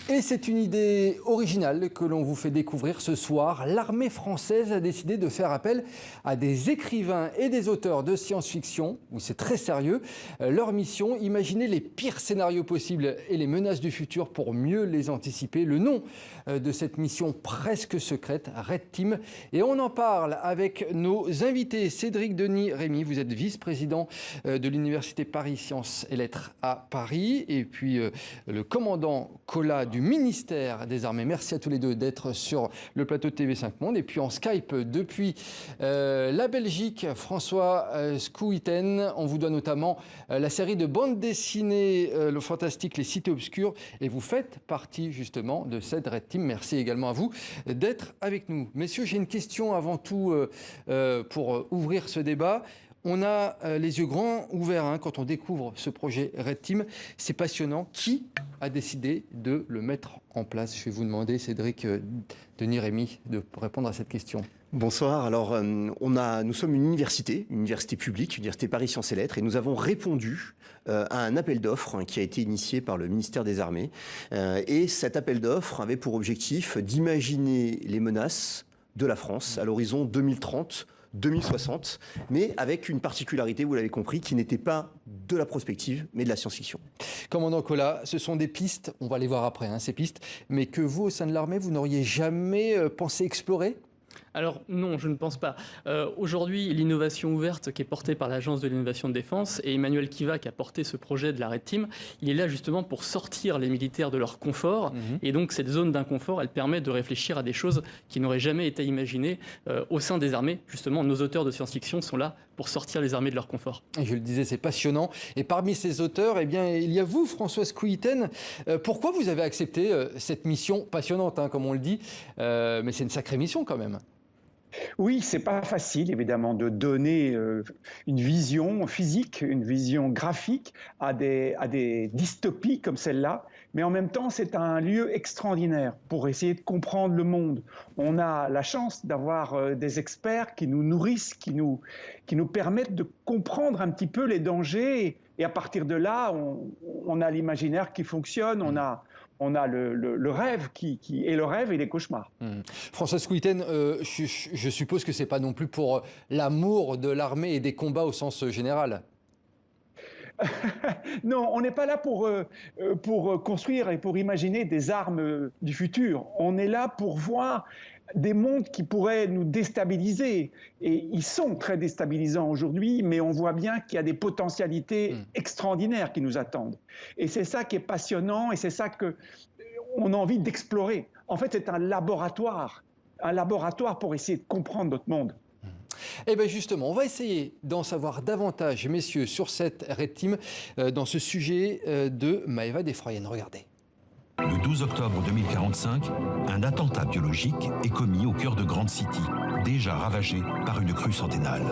Et c'est une idée originale que l'on vous fait découvrir ce soir. L'armée française a décidé de faire appel à des écrivains et des auteurs de science-fiction. Oui, c'est très sérieux. Leur mission, imaginer les pires scénarios possibles et les menaces du futur pour mieux les anticiper. Le nom de cette mission presque secrète, Red Team. Et on en parle avec nos invités. Cédric Denis Rémy, vous êtes vice-président de l'Université Paris Sciences et Lettres à Paris. Et puis le commandant Collat du ministère des Armées. Merci à tous les deux d'être sur le plateau de TV5 Monde. Et puis en Skype depuis la Belgique, François Schuiten. On vous doit notamment la série de bande dessinée Le Fantastique, Les Cités Obscures. Et vous faites partie justement de cette Red Team. Merci également à vous d'être avec nous. Messieurs, j'ai une question avant tout pour ouvrir ce débat. On a les yeux grands ouverts quand on découvre ce projet Red Team. C'est passionnant. Qui a décidé de le mettre en place? Je vais vous demander, Cédric Denis Rémy, de répondre à cette question. Bonsoir. Alors, nous sommes une université publique, Université Paris Sciences et Lettres, et nous avons répondu à un appel d'offres qui a été initié par le ministère des Armées. Et cet appel d'offres avait pour objectif d'imaginer les menaces de la France à l'horizon 2030. 2060, mais avec une particularité, vous l'avez compris, qui n'était pas de la prospective, mais de la science-fiction. Commandant Collat, ce sont des pistes, on va les voir après, ces pistes, mais que vous, au sein de l'armée, vous n'auriez jamais pensé explorer ? Alors non, je ne pense pas. Aujourd'hui, l'innovation ouverte qui est portée par l'Agence de l'innovation de défense et Emmanuel Kiva qui a porté ce projet de la Red Team, il est là justement pour sortir les militaires de leur confort. Et donc cette zone d'inconfort, elle permet de réfléchir à des choses qui n'auraient jamais été imaginées au sein des armées. Justement, nos auteurs de science-fiction sont là pour sortir les armées de leur confort. Et je le disais, c'est passionnant. Et parmi ces auteurs, eh bien, il y a vous, François Schuiten. Pourquoi vous avez accepté cette mission passionnante, comme on le dit, mais c'est une sacrée mission quand même. Oui, c'est pas facile évidemment de donner une vision physique, une vision graphique à des dystopies comme celle-là, mais en même temps c'est un lieu extraordinaire pour essayer de comprendre le monde. On a la chance d'avoir des experts qui nous nourrissent, qui nous permettent de comprendre un petit peu les dangers et à partir de là on a l'imaginaire qui fonctionne, on a le rêve et le rêve et les cauchemars. François Schuiten, je suppose que ce n'est pas non plus pour l'amour de l'armée et des combats au sens général. Non, on n'est pas là pour construire et pour imaginer des armes du futur. On est là pour voir des mondes qui pourraient nous déstabiliser. Et ils sont très déstabilisants aujourd'hui, mais on voit bien qu'il y a des potentialités extraordinaires qui nous attendent. Et c'est ça qui est passionnant et c'est ça qu'on a envie d'explorer. En fait, c'est un laboratoire pour essayer de comprendre notre monde. Eh bien justement, on va essayer d'en savoir davantage, messieurs, sur cette Red Team, dans ce sujet de Maëva Defroyenne. Regardez. Le 12 octobre 2045, un attentat biologique est commis au cœur de Grand City, déjà ravagé par une crue centennale.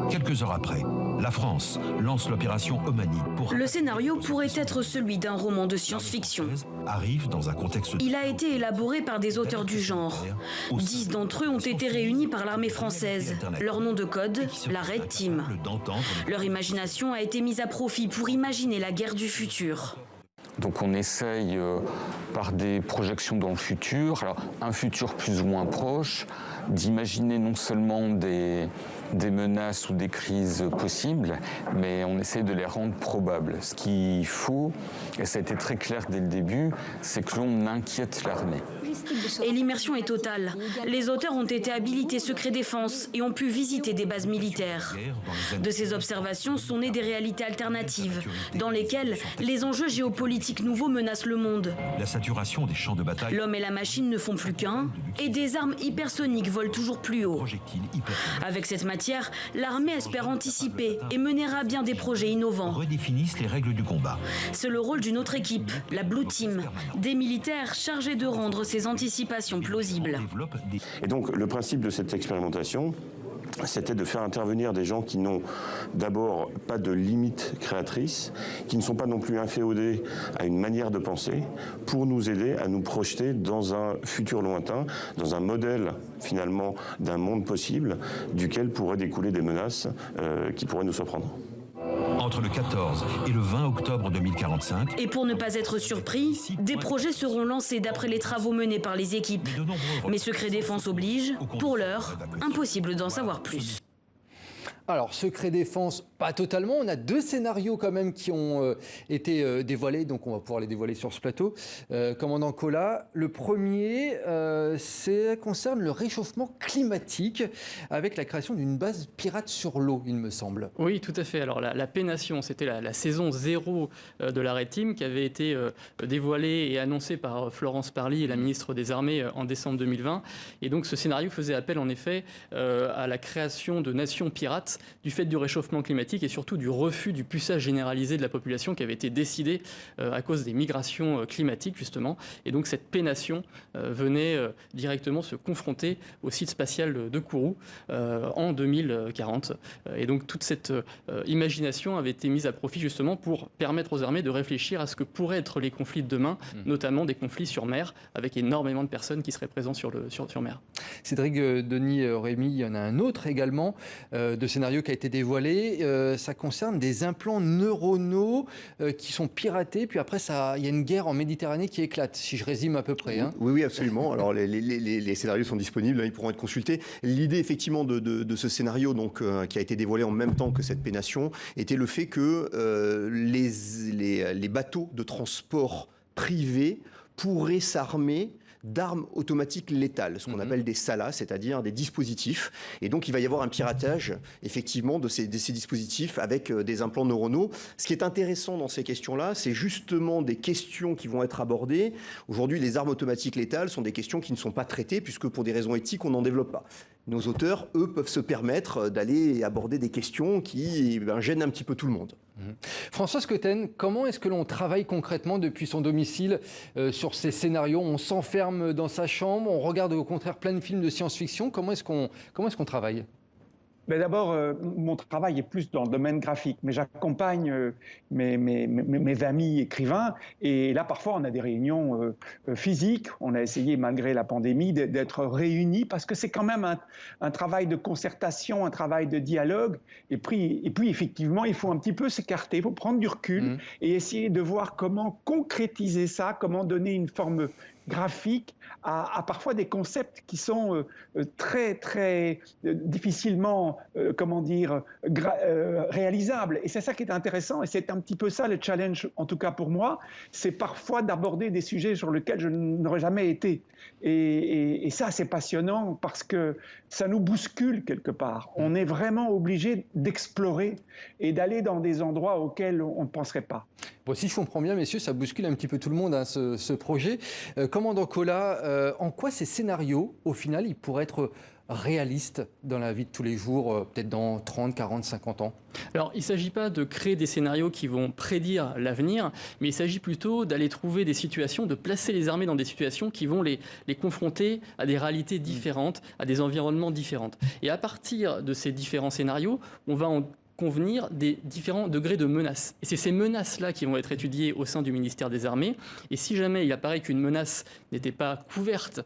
Quelques heures après, la France lance l'opération Omani pour... Le scénario pourrait être celui d'un roman de science-fiction. Arrive dans un contexte... Il a été élaboré par des auteurs du genre. 10 d'entre eux ont été réunis par l'armée française. Leur nom de code, la Red Team. Leur imagination a été mise à profit pour imaginer la guerre du futur. Donc on essaye par des projections dans le futur, alors un futur plus ou moins proche, d'imaginer non seulement des menaces ou des crises possibles, mais on essaie de les rendre probables. Ce qu'il faut, et ça a été très clair dès le début, c'est que l'on inquiète l'armée. Et l'immersion est totale. Les auteurs ont été habilités secret défense et ont pu visiter des bases militaires. De ces observations sont nées des réalités alternatives, dans lesquelles les enjeux géopolitiques nouveaux menacent le monde. La saturation des champs de bataille... L'homme et la machine ne font plus qu'un, et des armes hypersoniques volent toujours plus haut. Avec cette matière, l'armée espère anticiper et mener à bien des projets innovants. Redéfinissent les règles du combat. C'est le rôle d'une autre équipe, la Blue Team, des militaires chargés de rendre ces anticipations plausibles. Et donc le principe de cette expérimentation, c'était de faire intervenir des gens qui n'ont d'abord pas de limites créatrices, qui ne sont pas non plus inféodés à une manière de penser, pour nous aider à nous projeter dans un futur lointain, dans un modèle finalement d'un monde possible, duquel pourraient découler des menaces qui pourraient nous surprendre. entre le 14 et le 20 octobre 2045. Et pour ne pas être surpris, des projets seront lancés d'après les travaux menés par les équipes. Mais secret défense oblige, pour l'heure, impossible d'en savoir plus. Alors, secret défense, pas totalement. On a 2 scénarios quand même qui ont été dévoilés, donc on va pouvoir les dévoiler sur ce plateau. Commandant Colas, le premier concerne le réchauffement climatique avec la création d'une base pirate sur l'eau, il me semble. Oui, tout à fait. Alors la Pénation, c'était la saison 0 de la Red Team qui avait été dévoilée et annoncée par Florence Parly, la ministre des Armées, en décembre 2020. Et donc ce scénario faisait appel en effet à la création de nations pirates du fait du réchauffement climatique et surtout du refus du puçage généralisé de la population qui avait été décidé à cause des migrations climatiques justement. Et donc cette Pénation venait directement se confronter au site spatial de Kourou en 2040. Et donc toute cette imagination avait été mise à profit justement pour permettre aux armées de réfléchir à ce que pourraient être les conflits de demain, notamment des conflits sur mer, avec énormément de personnes qui seraient présentes sur mer. Cédric Denis Rémy, il y en a un autre également de scénario qui a été dévoilé. Ça concerne des implants neuronaux qui sont piratés. Puis après, il y a une guerre en Méditerranée qui éclate, si je résume à peu près. Hein. Oui, absolument. Alors, les scénarios sont disponibles, ils pourront être consultés. L'idée, effectivement, de ce scénario donc, qui a été dévoilé en même temps que cette Pénation était le fait que les bateaux de transport privés pourraient s'armer d'armes automatiques létales, ce qu'on appelle des SALA, c'est-à-dire des dispositifs. Et donc, il va y avoir un piratage, effectivement, de ces dispositifs avec des implants neuronaux. Ce qui est intéressant dans ces questions-là, c'est justement des questions qui vont être abordées. Aujourd'hui, les armes automatiques létales sont des questions qui ne sont pas traitées, puisque pour des raisons éthiques, on n'en développe pas. Nos auteurs, eux, peuvent se permettre d'aller aborder des questions qui gênent un petit peu tout le monde. François Scoten, comment est-ce que l'on travaille concrètement depuis son domicile sur ces scénarios? On s'enferme dans sa chambre, on regarde au contraire plein de films de science-fiction. Comment est-ce qu'on travaille? D'abord, mon travail est plus dans le domaine graphique, mais j'accompagne mes amis écrivains. Et là, parfois, on a des réunions physiques. On a essayé, malgré la pandémie, d'être réunis parce que c'est quand même un travail de concertation, un travail de dialogue. Et puis, effectivement, il faut un petit peu s'écarter, il faut prendre du recul et essayer de voir comment concrétiser ça, comment donner une forme graphique à parfois des concepts qui sont très, très difficilement, réalisables. Et c'est ça qui est intéressant, et c'est un petit peu ça le challenge, en tout cas pour moi, c'est parfois d'aborder des sujets sur lesquels je n'aurais jamais été. Et ça, c'est passionnant parce que ça nous bouscule quelque part. On est vraiment obligé d'explorer et d'aller dans des endroits auxquels on ne penserait pas. Bon, si je comprends bien, messieurs, ça bouscule un petit peu tout le monde, hein, ce projet. Commandant Colas, en quoi ces scénarios, au final, ils pourraient être réalistes dans la vie de tous les jours, peut-être dans 30, 40, 50 ans? Alors, il ne s'agit pas de créer des scénarios qui vont prédire l'avenir, mais il s'agit plutôt d'aller trouver des situations, de placer les armées dans des situations qui vont les confronter à des réalités différentes, à des environnements différents. Et à partir de ces différents scénarios, on va en convenir des différents degrés de menaces. Et c'est ces menaces-là qui vont être étudiées au sein du ministère des Armées. Et si jamais il apparaît qu'une menace n'était pas couverte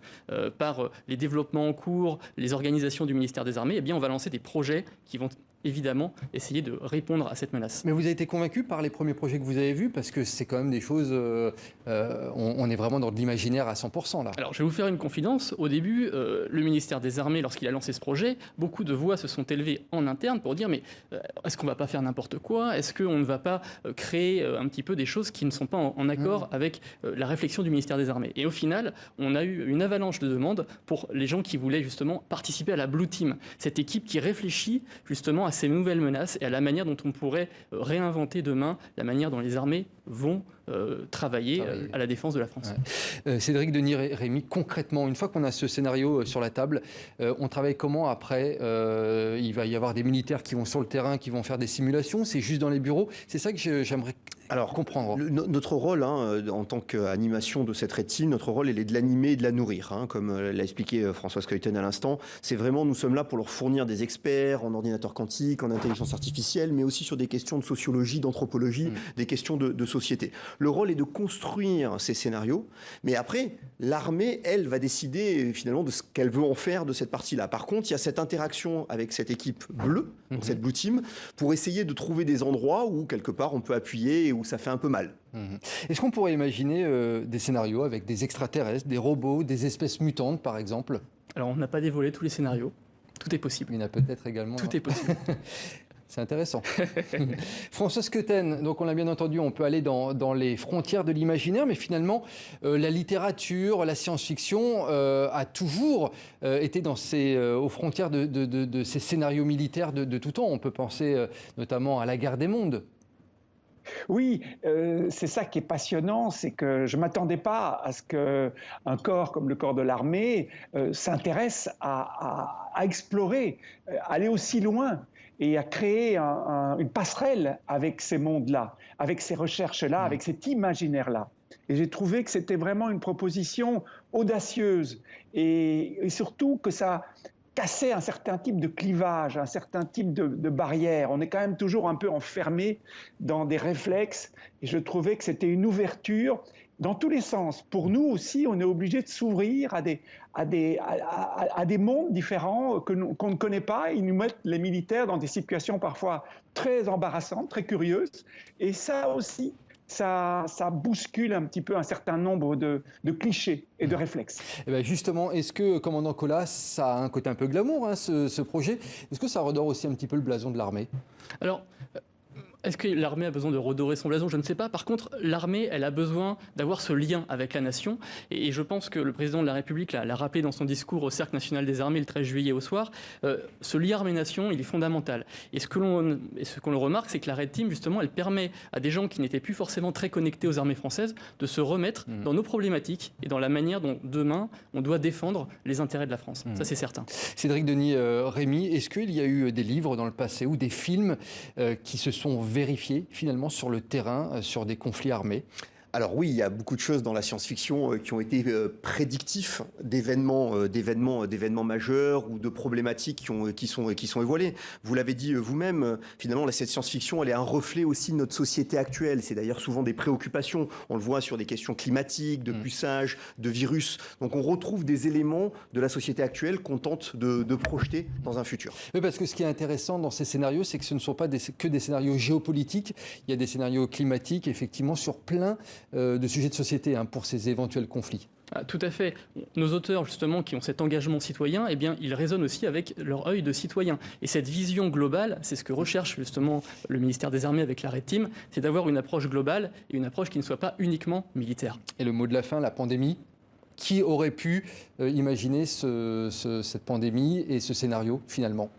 par les développements en cours, les organisations du ministère des Armées, eh bien on va lancer des projets qui vont évidemment essayer de répondre à cette menace. Mais vous avez été convaincu par les premiers projets que vous avez vus? Parce que c'est quand même des choses... on est vraiment dans de l'imaginaire à 100% là. Alors je vais vous faire une confidence. Au début, le ministère des Armées, lorsqu'il a lancé ce projet, beaucoup de voix se sont élevées en interne pour dire mais est-ce qu'on ne va pas faire n'importe quoi? Est-ce qu'on ne va pas créer un petit peu des choses qui ne sont pas en accord avec la réflexion du ministère des Armées? Et au final, on a eu une avalanche de demandes pour les gens qui voulaient justement participer à la Blue Team, cette équipe qui réfléchit justement à ces nouvelles menaces et à la manière dont on pourrait réinventer demain la manière dont les armées vont travailler à la défense de la France. Ouais. Cédric Denis Rémy, concrètement, une fois qu'on a ce scénario sur la table, on travaille comment après? Il va y avoir des militaires qui vont sur le terrain, qui vont faire des simulations, c'est juste dans les bureaux? C'est ça que j'aimerais comprendre. Notre rôle, en tant qu'animation de cette Red Team, notre rôle, il est de l'animer et de la nourrir. Comme l'a expliqué François Scoten à l'instant, c'est vraiment, nous sommes là pour leur fournir des experts en ordinateur quantique, en intelligence artificielle, mais aussi sur des questions de sociologie, d'anthropologie, des questions de société. société. Le rôle est de construire ces scénarios, mais après, l'armée, elle, va décider finalement de ce qu'elle veut en faire de cette partie-là. Par contre, il y a cette interaction avec cette équipe bleue, donc cette Blue Team, pour essayer de trouver des endroits où, quelque part, on peut appuyer et où ça fait un peu mal. Est-ce qu'on pourrait imaginer des scénarios avec des extraterrestres, des robots, des espèces mutantes, par exemple? Alors, on n'a pas dévoilé tous les scénarios. Tout est possible. Il y en a peut-être également. Tout est possible. C'est intéressant. François Skeuten, donc on l'a bien entendu, on peut aller dans les frontières de l'imaginaire, mais finalement, la littérature, la science-fiction a toujours été aux frontières de ces scénarios militaires de tout temps. On peut penser notamment à la guerre des mondes. Oui, c'est ça qui est passionnant, c'est que je ne m'attendais pas à ce qu'un corps comme le corps de l'armée s'intéresse à explorer, aller aussi loin et à créer une passerelle avec ces mondes-là, avec ces recherches-là, avec cet imaginaire-là. Et j'ai trouvé que c'était vraiment une proposition audacieuse et surtout que ça casser un certain type de clivage, un certain type de barrière. On est quand même toujours un peu enfermé dans des réflexes et je trouvais que c'était une ouverture dans tous les sens. Pour nous aussi, on est obligé de s'ouvrir à des mondes différents qu'on ne connaît pas. Ils nous mettent, les militaires, dans des situations parfois très embarrassantes, très curieuses. Et ça aussi, ça bouscule un petit peu un certain nombre de clichés et de réflexes. Et bien justement, est-ce que, commandant Collas, ça a un côté un peu glamour, hein, ce projet? Est-ce que ça redore aussi un petit peu le blason de l'armée? Alors, est-ce que l'armée a besoin de redorer son blason? Je ne sais pas. Par contre, l'armée, elle a besoin d'avoir ce lien avec la nation. Et je pense que le président de la République l'a rappelé dans son discours au Cercle national des armées le 13 juillet au soir. Ce lien armée-nation, il est fondamental. Et ce qu'on remarque, c'est que la Red Team, justement, elle permet à des gens qui n'étaient plus forcément très connectés aux armées françaises de se remettre dans nos problématiques et dans la manière dont, demain, on doit défendre les intérêts de la France. Ça, c'est certain. Cédric Denis Rémy, est-ce qu'il y a eu des livres dans le passé ou des films qui se sont vérifiés finalement sur le terrain, sur des conflits armés? Alors oui, il y a beaucoup de choses dans la science-fiction qui ont été prédictifs d'événements majeurs ou de problématiques qui sont évoilées. Vous l'avez dit vous-même, finalement, cette science-fiction, elle est un reflet aussi de notre société actuelle. C'est d'ailleurs souvent des préoccupations. On le voit sur des questions climatiques, de puçage, de virus. Donc on retrouve des éléments de la société actuelle qu'on tente de projeter dans un futur. Oui, parce que ce qui est intéressant dans ces scénarios, c'est que ce ne sont pas que des scénarios géopolitiques. Il y a des scénarios climatiques, effectivement, sur plein de sujets de société pour ces éventuels conflits. Ah, tout à fait. Nos auteurs, justement, qui ont cet engagement citoyen, eh bien, ils raisonnent aussi avec leur œil de citoyen. Et cette vision globale, c'est ce que recherche justement le ministère des Armées avec la Red Team, c'est d'avoir une approche globale et une approche qui ne soit pas uniquement militaire. Et le mot de la fin, la pandémie. Qui aurait pu imaginer cette pandémie et ce scénario, finalement?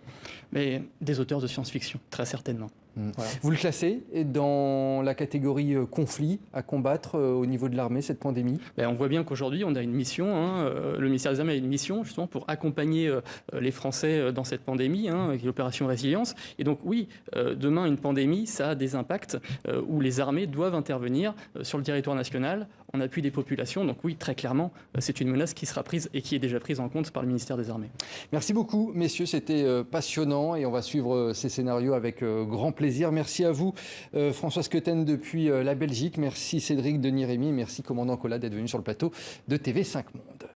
Mais des auteurs de science-fiction, très certainement. Voilà. Vous le classez dans la catégorie conflit à combattre au niveau de l'armée, cette pandémie? On voit bien qu'aujourd'hui, on a une mission. Le ministère des Armées a une mission, justement, pour accompagner les Français dans cette pandémie, avec l'opération Résilience. Et donc, oui, demain, une pandémie, ça a des impacts où les armées doivent intervenir sur le territoire national en appui des populations. Donc, oui, très clairement, c'est une menace qui sera prise et qui est déjà prise en compte par le ministère des Armées. Merci beaucoup, messieurs. C'était passionnant et on va suivre ces scénarios avec grand plaisir. Merci à vous, François Skeuten depuis la Belgique. Merci Cédric Denis Rémy. Merci, commandant Collas, d'être venu sur le plateau de TV5 Monde.